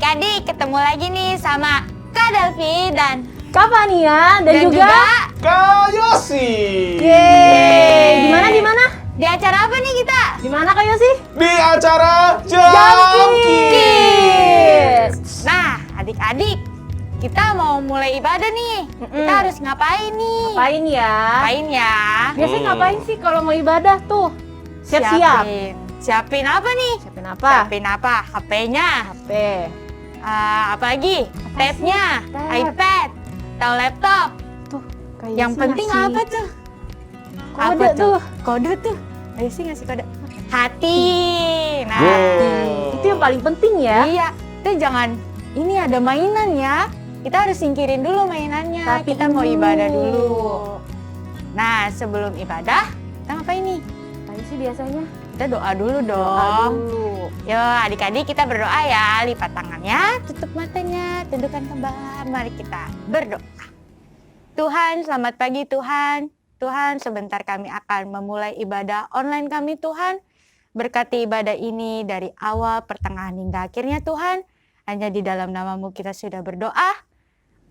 adik-adik, ketemu lagi nih sama Kak Delvi dan Kak Fania dan juga Kak Yosi. Yeay. Gimana? Di acara apa nih kita? Di mana Kak Yosi? Di acara Jam Kids. Nah, adik-adik, kita mau mulai ibadah nih. Kita harus ngapain nih? Ngapain ya? Ngapain ya? Biasanya ngapain sih kalau mau ibadah tuh? Siap-siap. Siapin apa nih? Siapin apa? Siapin apa? HP-nya. HP. Apa lagi? Tab-nya, Tab. iPad, atau laptop. Tuh, Kak Yang Yosi penting ngasih apa tuh? Kode Apa tuh. Kode tuh. Ayo sih ngasih kode. Hati. Nah, Itu yang paling penting ya. iya. Itu jangan, ini ada mainan ya. Kita harus singkirin dulu mainannya. Tapi kita mau dulu. ibadah dulu. Nah, sebelum ibadah, kita ngapain nih? Ngapain sih biasanya? Kita doa dulu Doa dong. dulu. Yo, adik-adik kita berdoa ya. Lipat tangannya, tutup matanya, tundukkan kepala. Mari kita berdoa. Tuhan, selamat pagi Tuhan. Tuhan, sebentar kami akan memulai ibadah online kami Tuhan. Berkati ibadah ini dari awal, pertengahan hingga akhirnya Tuhan. Hanya di dalam namamu kita sudah berdoa.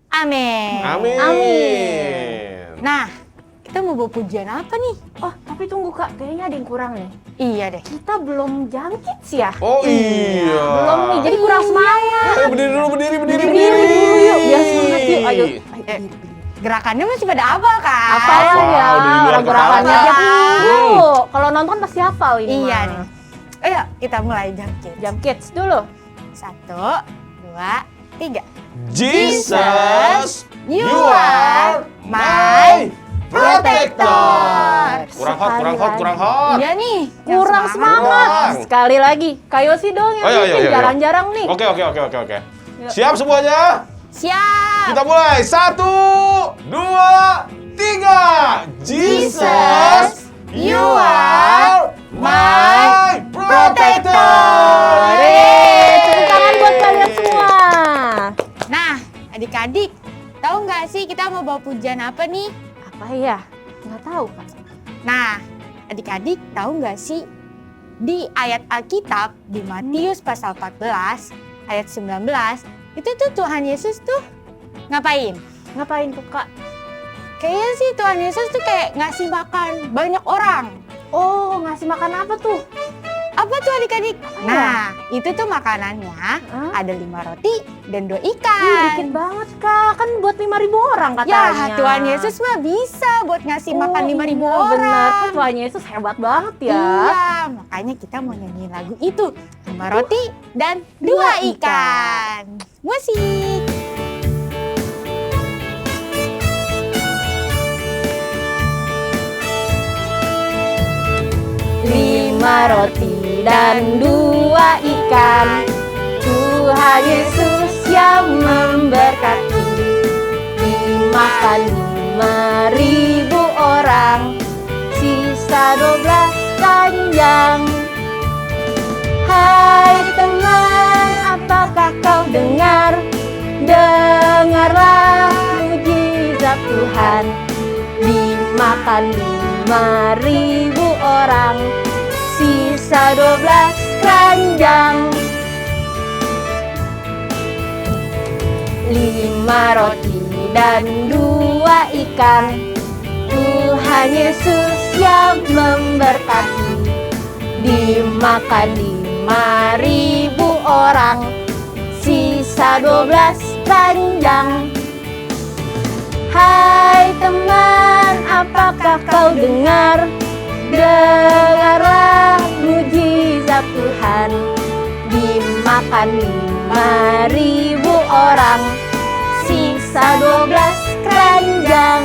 Amin. Amin. Nah, kita mau bawa pujian apa nih? Oh, tapi tunggu Kak, kayaknya ada yang kurang nih. Iya deh. Kita belum Jam Kids ya? Oh iya. Belum nih, jadi kurang semangat. Ayo berdiri dulu, berdiri. Berdiri dulu yuk, biar semangat yuk. Ayo. Gerakannya masih pada hafal kan? Hafal ya, udah di luar orang gerakannya kepala. tiap minggu. Kalau nonton pasti hafal ini Iya mah. nih. Ayo kita mulai Jam Kids. Jam Kids dulu. 1, 2, 3. Jesus, You are my protector. Kurang hot. Iya nih. yang Kurang semangat. Kurang. Sekali lagi. Kak Yosi dong yang Oh, iya, bikin, iya, iya. jarang-jarang nih. Oke. Yuk. Siap semuanya? Siap. Kita mulai. 1, 2, 3. Jesus, you are my protector. Yeay, tepuk tangan buat kalian semua. Nah, adik-adik, tahu nggak sih kita mau bawa pujian apa nih? Apa ya? Nggak tahu Kak. Nah, adik-adik tahu nggak sih di ayat Alkitab di Matius pasal 14 ayat 19 itu tuh Tuhan Yesus tuh ngapain? Ngapain tuh Kak? Kayaknya sih Tuhan Yesus tuh kayak ngasih makan banyak orang. Oh, ngasih makan apa tuh? Apa tuh adik-adik? Apa ya? Nah, itu tuh makanannya Hah? ada 5 roti dan 2 Ih, ikan. dikit banget Kak, kan buat 5.000 orang katanya. Ya, Tuhan Yesus mah bisa buat ngasih makan 5.000 iya, orang. Bener, kan Tuhan Yesus hebat banget ya. Iya, makanya kita mau nyanyiin lagu itu. 5 roti dan 2 ikan. Musik. Lima roti dan 2 ikan, Tuhan Yesus yang memberkati. Dimakan 5.000 orang, sisa 12 keranjang. Hai teman, apakah kau dengar? Dengarlah mujizat Tuhan. Dimakan 5.000 orang, sisa 12 keranjang. 5 roti dan 2 ikan, Tuhan Yesus yang memberkati. Dimakan 5.000 orang, sisa 12 keranjang. Hai teman, apakah kau dengar? Dengarlah mujizat Tuhan. Dimakan 5.000 orang, sisa 12 keranjang.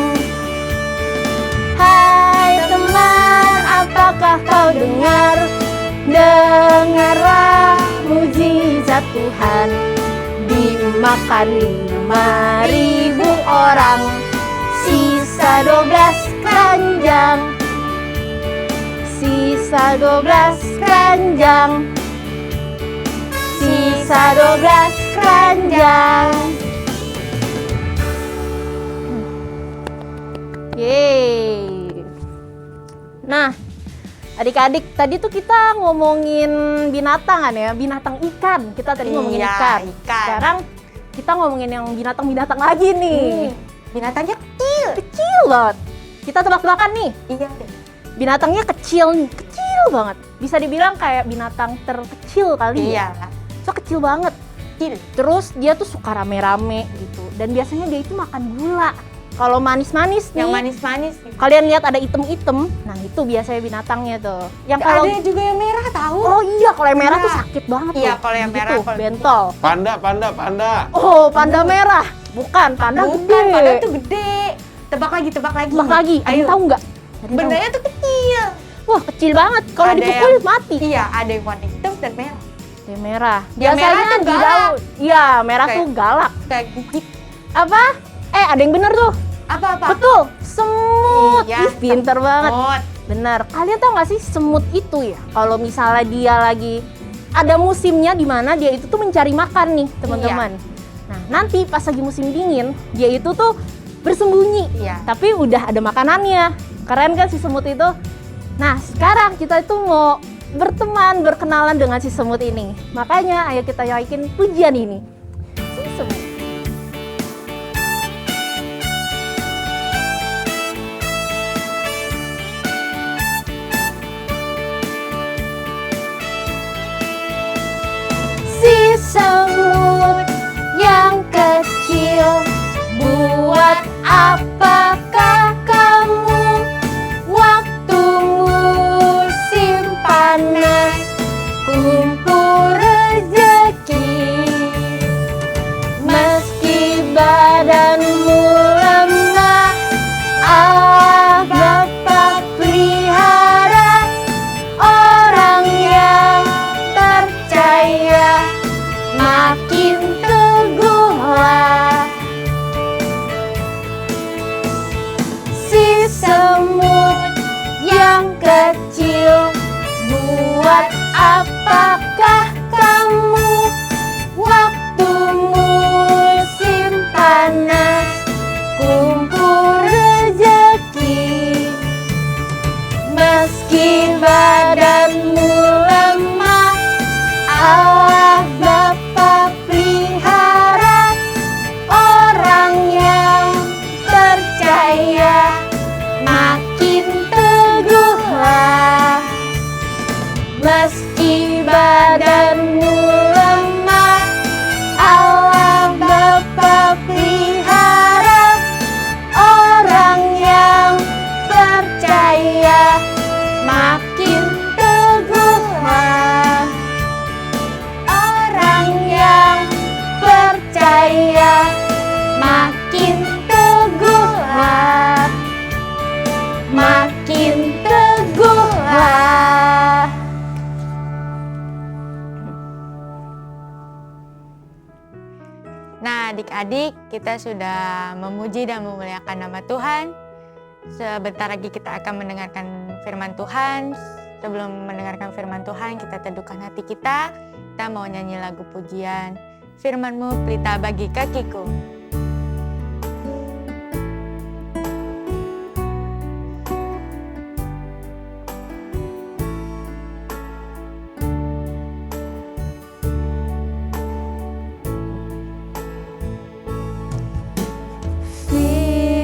Hai teman, apakah kau dengar? Dengarlah mujizat Tuhan. Dimakan 5.000 orang, sisa 12 keranjang. Sisa 12 keranjang. Sisa 12 keranjang. Yeay. Nah, Adik-adik, tadi tuh kita ngomongin binatang kan ya, binatang ikan. Kita tadi ngomongin Iya, ikan. ikan. Sekarang kita ngomongin yang binatang-binatang lagi nih. Binatangnya kecil. Kecil banget. Kita tebak-tebakan nih. Iya deh. Binatangnya kecil nih, kecil banget. Bisa dibilang kayak binatang terkecil kali ya. Iya, So kecil banget. kecil. Terus dia tuh suka rame-rame gitu. Dan biasanya dia itu makan gula. Kalau manis-manis nih, Yang manis-manis. kalian lihat ada item-item, nah itu biasanya binatangnya tuh. Yang kalau Ada juga yang merah tahu. oh iya, kalau yang merah Nah. tuh sakit banget Iya, tuh. kalau yang Gitu, merah, kalau- bentol. Panda. Oh, panda merah. Bukan, panda Bukan, gede. padahal tuh gede. Tebak lagi. Bak lagi, ada yang Ayo. tahu nggak? Ada yang tahu? Bendanya tuh kecil. Wah, kecil banget. Kalau Ada dipukul yang- mati. Iya, ada yang warna hitam dan merah. Yang merah. Yang merah tuh di galak. daun. Iya, merah Kayak- tuh galak. Kayak gigit. Apa? Ada yang bener tuh. Apa? Betul, semut. Iya, Ih, pinter banget. Semut. Bener. Kalian tau gak sih semut itu ya? Kalau misalnya dia lagi ada musimnya di mana dia itu tuh mencari makan nih, teman-teman. Nah, nanti pas lagi musim dingin, dia itu tuh bersembunyi. Iya. Tapi udah ada makanannya. Keren kan si semut itu? Nah, sekarang kita itu mau berkenalan dengan si semut ini. Makanya ayo kita nyanyiin pujian ini. Si semut. Si semut yang kecil, buat apakah kamu waktu musim panas kumpul rezeki? Meski badanmu lemah, Allah Bapa pelihara orang yang percaya, makin teguhlah. Si semut yang kecil, buat apakah kamu waktu musim panas kumpul rezeki? Meski badanmu lemah, Allah Bapa pelihara orang yang percaya, makin teguhlah. Meski badanmu lemah, Allah Bapa pelihara orang yang percaya, makin teguhlah. Orang yang percaya, makin teguhlah. Makin teguhlah. Nah, adik-adik, kita sudah memuji dan memuliakan nama Tuhan. Sebentar lagi kita akan mendengarkan firman Tuhan. Sebelum mendengarkan firman Tuhan, kita teduhkan hati kita. Kita mau nyanyi lagu pujian. Firman-Mu pelita bagi kakiku.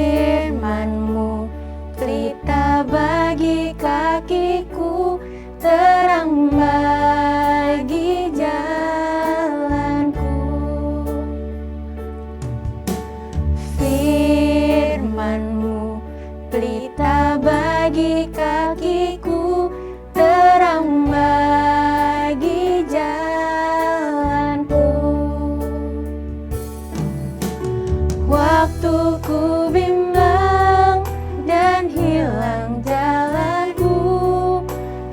Firman-Mu pelita bagi kakiku, terang bagi jalanku. Firman-Mu pelita bagi kakiku, terang bagi jalanku. Waktu ku bimbang dan hilang jalanku,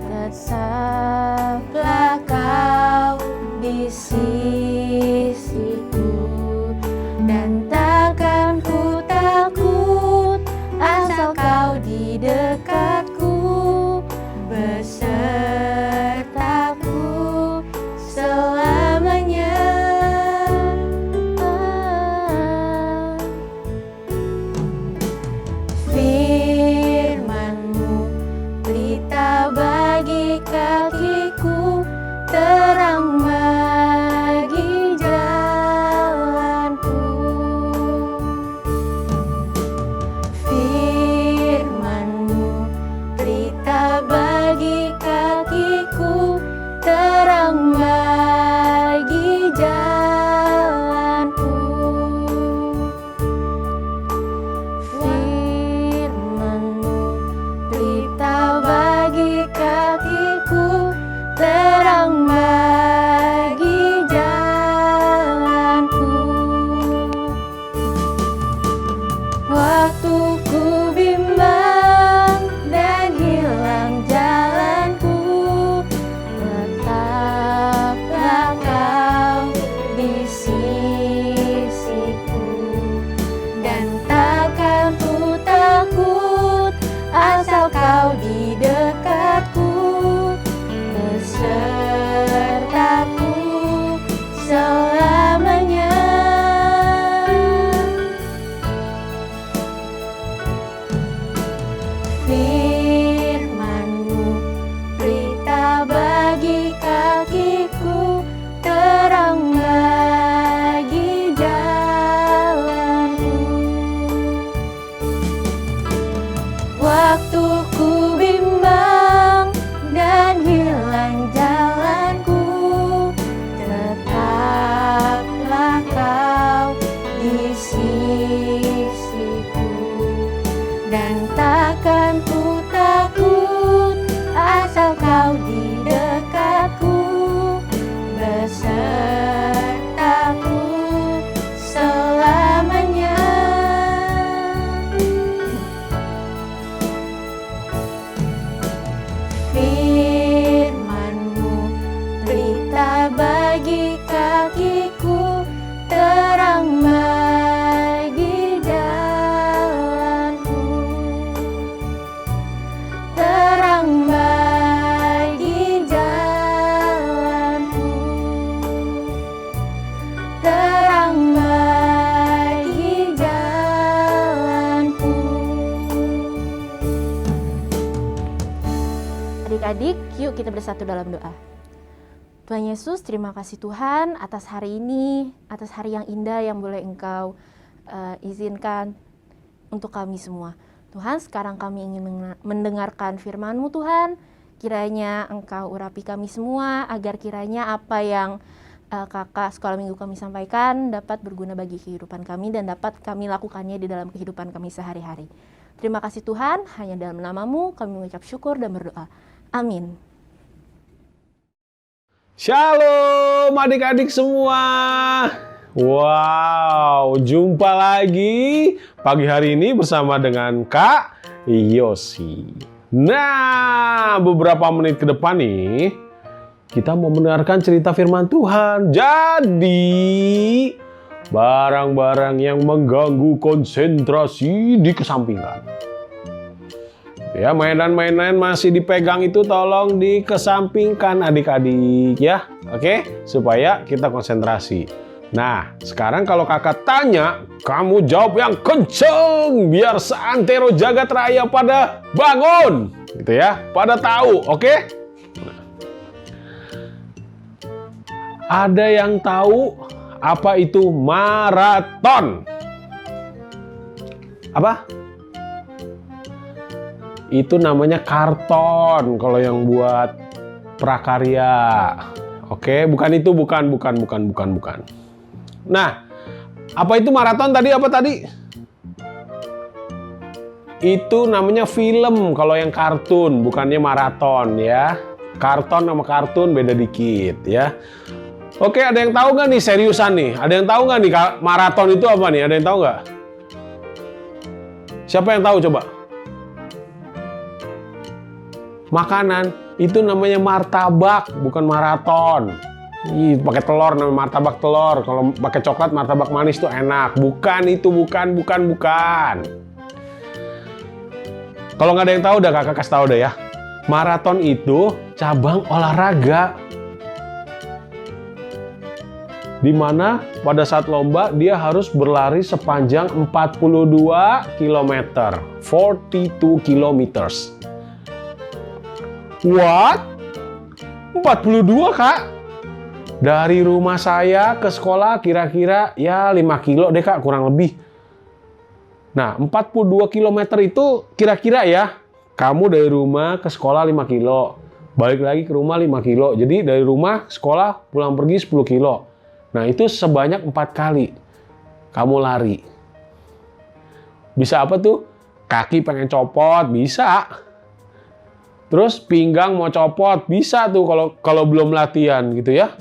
tetaplah Kau di sisiku, dan takkan ku takut asal Kau di dekatku, besertaku selamanya. di sisiku, dan takkan ku takut asal kau di dekatku, besertaku selamanya. Firman-Mu berita bagi kakiku, terang bagi jalanku, terang bagi jalanku, terang bagi jalanku. Adik-adik, yuk kita bersatu dalam doa. Tuhan Yesus, terima kasih Tuhan atas hari ini, atas hari yang indah yang boleh Engkau izinkan untuk kami semua. Tuhan, sekarang kami ingin mendengarkan firman-Mu Tuhan. Kiranya Engkau urapi kami semua, agar kiranya apa yang kakak sekolah minggu kami sampaikan dapat berguna bagi kehidupan kami dan dapat kami lakukannya di dalam kehidupan kami sehari-hari. Terima kasih Tuhan, hanya dalam nama-Mu kami mengucap syukur dan berdoa. Amin. Shalom adik-adik semua. Wow, jumpa lagi pagi hari ini bersama dengan Kak Yosi. Nah, beberapa menit ke depan nih, kita mau mendengarkan cerita firman Tuhan. Jadi, barang-barang yang mengganggu konsentrasi dikesampingkan. Ya, mainan-mainan masih dipegang itu tolong dikesampingkan adik-adik ya. Oke, supaya kita konsentrasi. Nah, sekarang kalau kakak tanya, kamu jawab yang kenceng biar seantero jagat raya pada bangun. Gitu ya, pada tahu, oke? Ada yang tahu apa itu maraton? Apa? Itu namanya karton kalau yang buat prakarya. Oke, bukan itu, bukan. Nah, apa itu maraton tadi? Apa tadi? Itu namanya film kalau yang kartun, bukannya maraton ya. Karton sama kartun beda dikit ya. Oke, ada yang tahu nggak nih seriusan nih? Ada yang tahu nggak nih maraton itu apa nih? Ada yang tahu nggak? Siapa yang tahu coba? Makanan itu namanya martabak, bukan maraton. Ih, pakai telur namanya martabak telur. Kalau pakai coklat martabak manis tuh enak. Bukan itu, bukan. Kalau nggak ada yang tahu, udah kakak kasih tahu deh ya. Maraton itu cabang olahraga, di mana pada saat lomba dia harus berlari sepanjang 42 km. 42 kilometers. What? 42 kak? Dari rumah saya ke sekolah kira-kira ya 5 kilo deh kak, kurang lebih. Nah, 42 km itu kira-kira ya, kamu dari rumah ke sekolah 5 kilo, balik lagi ke rumah 5 kilo. Jadi dari rumah, sekolah, pulang pergi 10 kilo. Nah, itu sebanyak 4 kali kamu lari. Bisa apa tuh? Kaki pengen copot, bisa. Terus pinggang mau copot, bisa tuh kalau belum latihan gitu ya.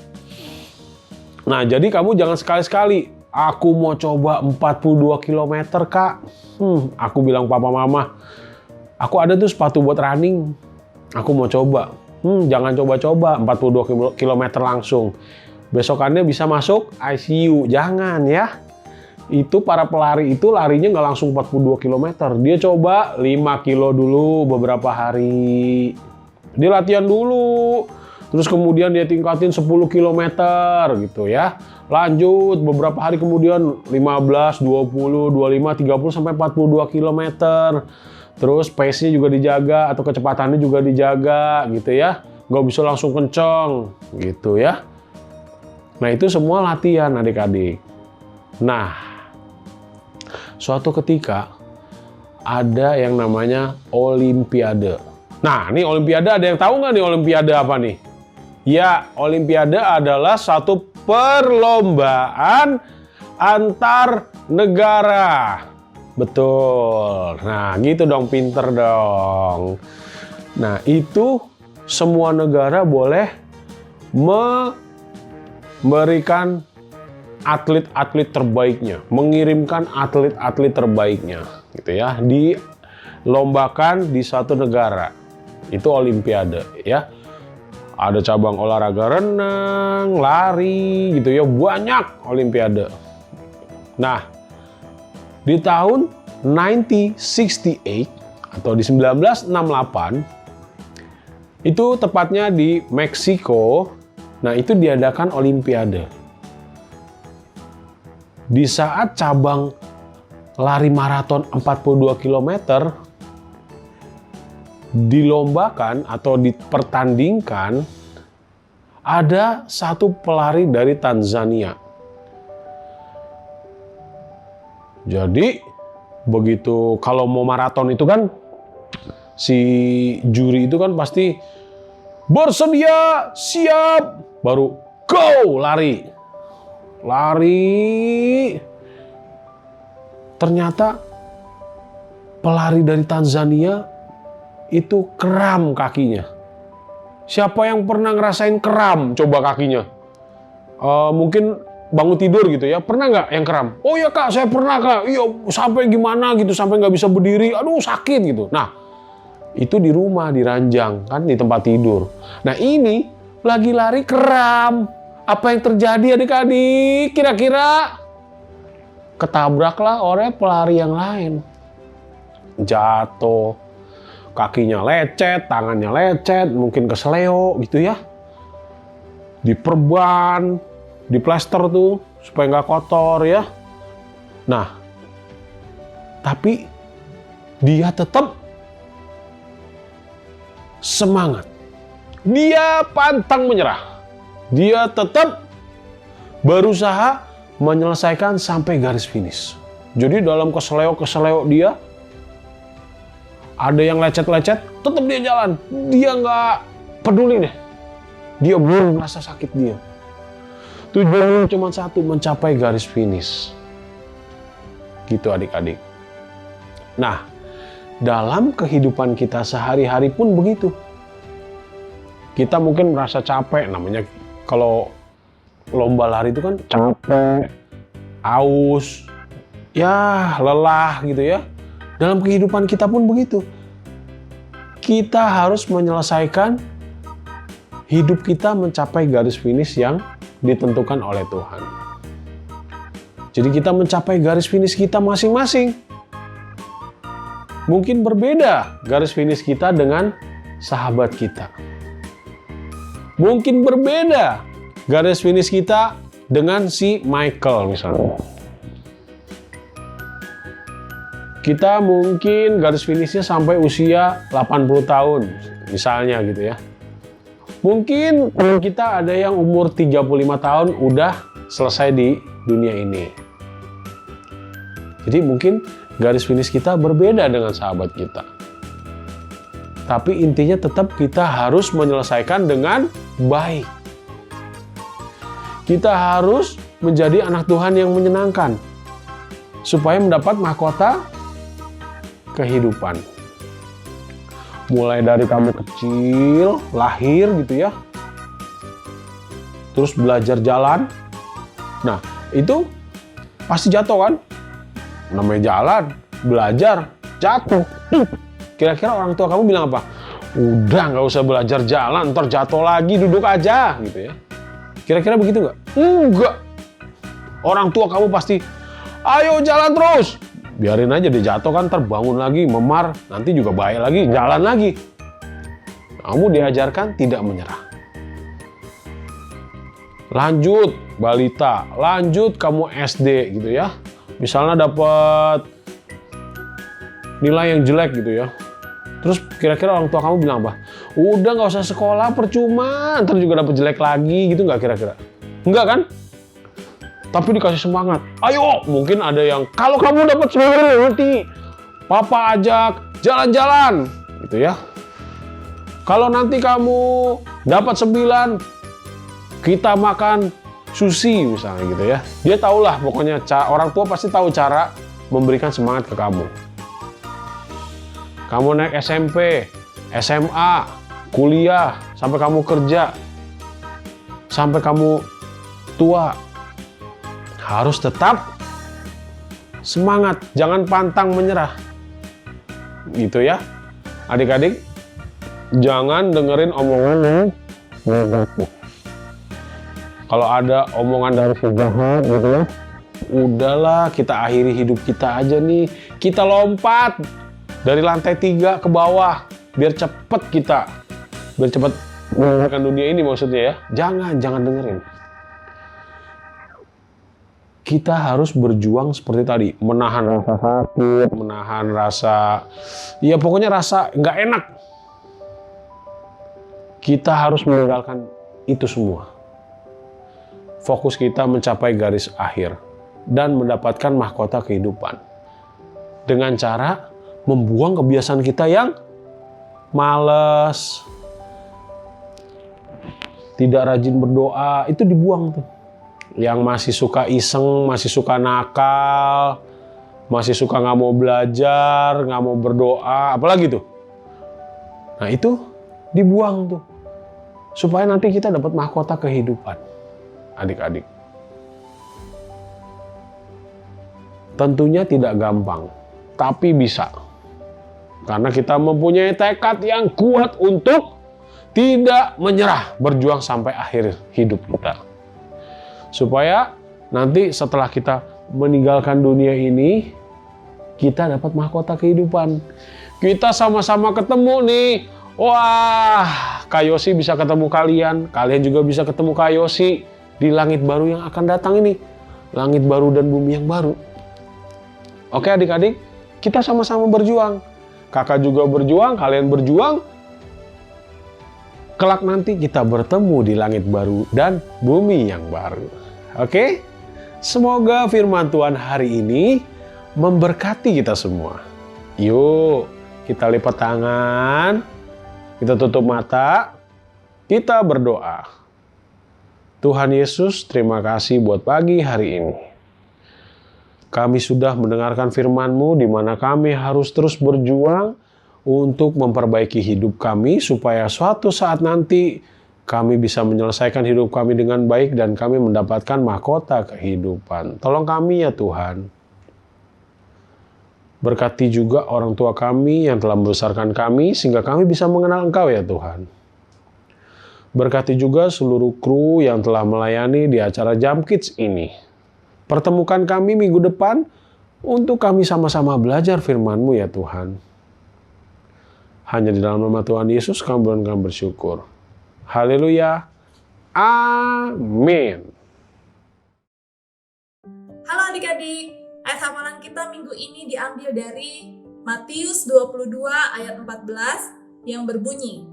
Nah, jadi kamu jangan sekali-sekali, aku mau coba 42 km kak. Aku bilang papa mama, aku ada tuh sepatu buat running. Aku mau coba. Jangan coba-coba 42 km langsung. Besokannya bisa masuk ICU, jangan ya. Itu para pelari itu larinya nggak langsung 42 km. Dia coba 5 kilo dulu beberapa hari. Dia latihan dulu. Terus kemudian dia tingkatin 10 km gitu ya. Lanjut beberapa hari kemudian 15, 20, 25, 30 sampai 42 km. Terus pace-nya juga dijaga atau kecepatannya juga dijaga gitu ya. Nggak bisa langsung kenceng gitu ya. Nah, itu semua latihan adik-adik. Nah, suatu ketika ada yang namanya Olimpiade. Nah, ini Olimpiade ada yang tahu nggak nih Olimpiade apa nih? Ya, Olimpiade adalah satu perlombaan antar negara. Betul. Nah, gitu dong, pinter dong. Nah, itu semua negara boleh memberikan atlet-atlet terbaiknya, mengirimkan atlet-atlet terbaiknya, gitu ya, dilombakan di suatu negara. Itu Olimpiade, ya. Ada cabang olahraga renang, lari, gitu ya, banyak Olimpiade. Nah, di tahun 1968 atau di 1968, itu tepatnya di Meksiko, nah itu diadakan Olimpiade. Di saat cabang lari maraton 42 km dilombakan atau dipertandingkan, ada satu pelari dari Tanzania. Jadi begitu kalau mau maraton itu kan si juri itu kan pasti bersedia, siap, baru go, lari. Ternyata pelari dari Tanzania itu kram kakinya. Siapa yang pernah ngerasain kram coba kakinya? Mungkin bangun tidur gitu ya, pernah nggak yang kram? Oh ya kak, saya pernah kak. Iya, sampai gimana gitu, sampai nggak bisa berdiri. Aduh sakit gitu. Nah, itu di rumah, di ranjang kan, di tempat tidur. Nah ini lagi lari kram. Apa yang terjadi adik-adik? Kira-kira ketabraklah oleh pelari yang lain. Jatuh, kakinya lecet, tangannya lecet, mungkin kesleo gitu ya. Diperban, diplester tuh supaya nggak kotor ya. Nah, tapi dia tetap semangat. Dia pantang menyerah. Dia tetap berusaha menyelesaikan sampai garis finish. Jadi dalam keseleo dia, ada yang lecet-lecet, tetap dia jalan. Dia nggak peduli deh. Dia belum merasa sakit dia. Tujuannya cuma satu, mencapai garis finish. Gitu adik-adik. Nah, dalam kehidupan kita sehari-hari pun begitu. Kita mungkin merasa capek, namanya kalau lomba lari itu kan capek, aus, ya lelah gitu ya. Dalam kehidupan kita pun begitu. Kita harus menyelesaikan hidup kita mencapai garis finish yang ditentukan oleh Tuhan. Jadi kita mencapai garis finish kita masing-masing. Mungkin berbeda garis finish kita dengan sahabat kita. Mungkin berbeda garis finish kita dengan si Michael misalnya. Kita mungkin garis finishnya sampai usia 80 tahun misalnya gitu ya. Mungkin teman kita ada yang umur 35 tahun udah selesai di dunia ini. Jadi mungkin garis finish kita berbeda dengan sahabat kita. Tapi intinya tetap kita harus menyelesaikan dengan baik. Kita harus menjadi anak Tuhan yang menyenangkan. Supaya mendapat mahkota kehidupan. Mulai dari kamu kecil, lahir gitu ya. Terus belajar jalan. Nah, itu pasti jatuh kan? Namanya jalan, belajar, jatuh. Kira-kira orang tua kamu bilang apa? Udah nggak usah belajar jalan, ntar jatuh lagi, duduk aja gitu ya. Kira-kira begitu nggak? Enggak. Orang tua kamu pasti, ayo jalan terus. Biarin aja dia jatuh kan, terbangun lagi, memar, nanti juga baik lagi, jalan lagi. Kamu diajarkan tidak menyerah. Lanjut balita, lanjut kamu SD gitu ya. Misalnya dapat nilai yang jelek gitu ya. Terus kira-kira orang tua kamu bilang apa? Udah nggak usah sekolah, percuma, ntar juga dapat jelek lagi gitu nggak kira-kira? Enggak kan? Tapi dikasih semangat. Ayo, mungkin ada yang kalau kamu dapat 9 nanti papa ajak jalan-jalan gitu ya. Kalau nanti kamu dapat 9, kita makan Susi misalnya gitu ya. Dia tahulah pokoknya orang tua pasti tahu cara memberikan semangat ke kamu. Kamu naik SMP, SMA, kuliah, sampai kamu kerja, sampai kamu tua, harus tetap semangat, jangan pantang menyerah. Gitu ya. Adik-adik, jangan dengerin omongan yang negatif. Kalau ada omongan dari sejahat gitu ya, udahlah kita akhiri hidup kita aja nih. Kita lompat dari lantai 3 ke bawah, biar cepet meninggalkan dunia ini maksudnya ya. Jangan dengerin. Kita harus berjuang seperti tadi, menahan rasa sakit, menahan rasa, ya pokoknya rasa nggak enak. Kita harus meninggalkan itu semua. Fokus kita mencapai garis akhir dan mendapatkan mahkota kehidupan. Dengan cara membuang kebiasaan kita yang malas, tidak rajin berdoa, itu dibuang tuh. Yang masih suka iseng, masih suka nakal, masih suka nggak mau belajar, nggak mau berdoa, apalagi tuh. Nah itu dibuang tuh. Supaya nanti kita dapat mahkota kehidupan. Adik-adik. Tentunya tidak gampang, tapi bisa. Karena kita mempunyai tekad yang kuat untuk tidak menyerah, berjuang sampai akhir hidup kita. Supaya nanti setelah kita meninggalkan dunia ini, kita dapat mahkota kehidupan. Kita sama-sama ketemu nih. Wah, Kak Yosi bisa ketemu kalian. Kalian juga bisa ketemu Kak Yosi di langit baru yang akan datang ini. Langit baru dan bumi yang baru. Oke adik-adik, kita sama-sama berjuang. Kakak juga berjuang, kalian berjuang. Kelak nanti kita bertemu di langit baru dan bumi yang baru. Oke? Semoga firman Tuhan hari ini memberkati kita semua. Yuk, kita lipat tangan, kita tutup mata, kita berdoa. Tuhan Yesus, terima kasih buat pagi hari ini. Kami sudah mendengarkan firman-Mu di mana kami harus terus berjuang untuk memperbaiki hidup kami supaya suatu saat nanti kami bisa menyelesaikan hidup kami dengan baik dan kami mendapatkan mahkota kehidupan. Tolong kami ya Tuhan. Berkati juga orang tua kami yang telah membesarkan kami sehingga kami bisa mengenal Engkau ya Tuhan. Berkati juga seluruh kru yang telah melayani di acara Jam Kids ini. Pertemukan kami minggu depan untuk kami sama-sama belajar firman-Mu ya Tuhan. Hanya di dalam nama Tuhan Yesus kami bersyukur. Haleluya. Amin. Halo adik-adik, ayat hafalan kita minggu ini diambil dari Matius 22 ayat 14 yang berbunyi,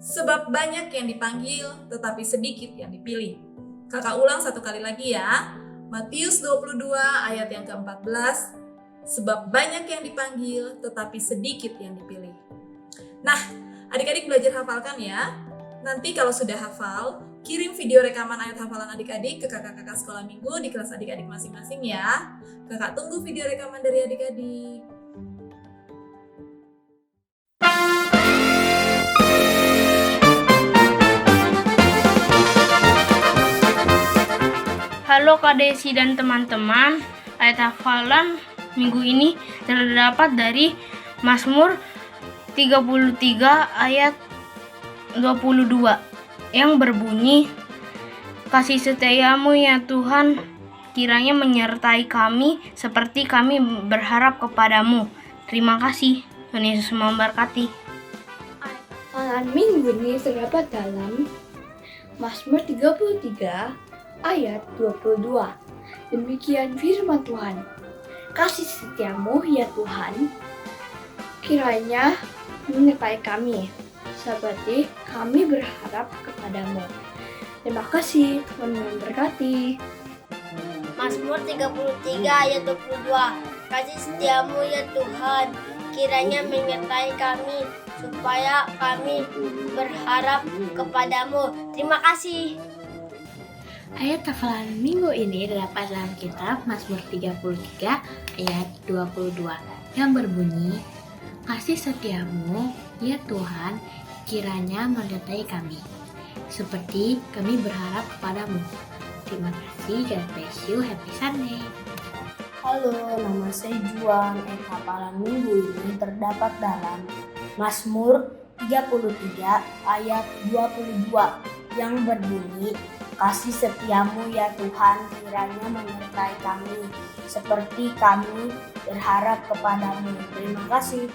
sebab banyak yang dipanggil tetapi sedikit yang dipilih. Kakak ulang satu kali lagi ya. Matius 22 ayat yang ke-14, sebab banyak yang dipanggil tetapi sedikit yang dipilih. Nah, adik-adik belajar hafalkan ya. Nanti kalau sudah hafal, kirim video rekaman ayat hafalan adik-adik ke kakak-kakak sekolah minggu di kelas adik-adik masing-masing ya. Kakak tunggu video rekaman dari adik-adik. Halo Kak Desi dan teman-teman, ayat hafalan minggu ini terdapat dari Mazmur 33 ayat 22 yang berbunyi, kasih setiamu ya Tuhan kiranya menyertai kami seperti kami berharap kepadamu. Terima kasih. Tuhan Yesus memberkati. Hafalan minggu ini terdapat dalam Mazmur 33 ayat 22. Demikian firman Tuhan. Kasih setiamu ya Tuhan kiranya menyertai kami seperti kami berharap kepadamu. Terima kasih, Tuhan memberkati. Mazmur 33 ayat 22. Kasih setiamu ya Tuhan, kiranya menyertai kami, supaya kami berharap kepadamu. Terima kasih. Ayat hafalan minggu ini terdapat dalam kitab Mazmur 33 ayat 22 yang berbunyi, "Kasih setiamu, ya Tuhan, kiranya menyertai kami, seperti kami berharap kepadamu." Terima kasih, God bless you, happy Sunday. Halo, nama saya Juan. Ayat hafalan minggu ini terdapat dalam Mazmur 33 ayat 22 yang berbunyi, "Kasih setiamu ya Tuhan, kiranya menyertai kami, seperti kami berharap kepadamu." Terima kasih.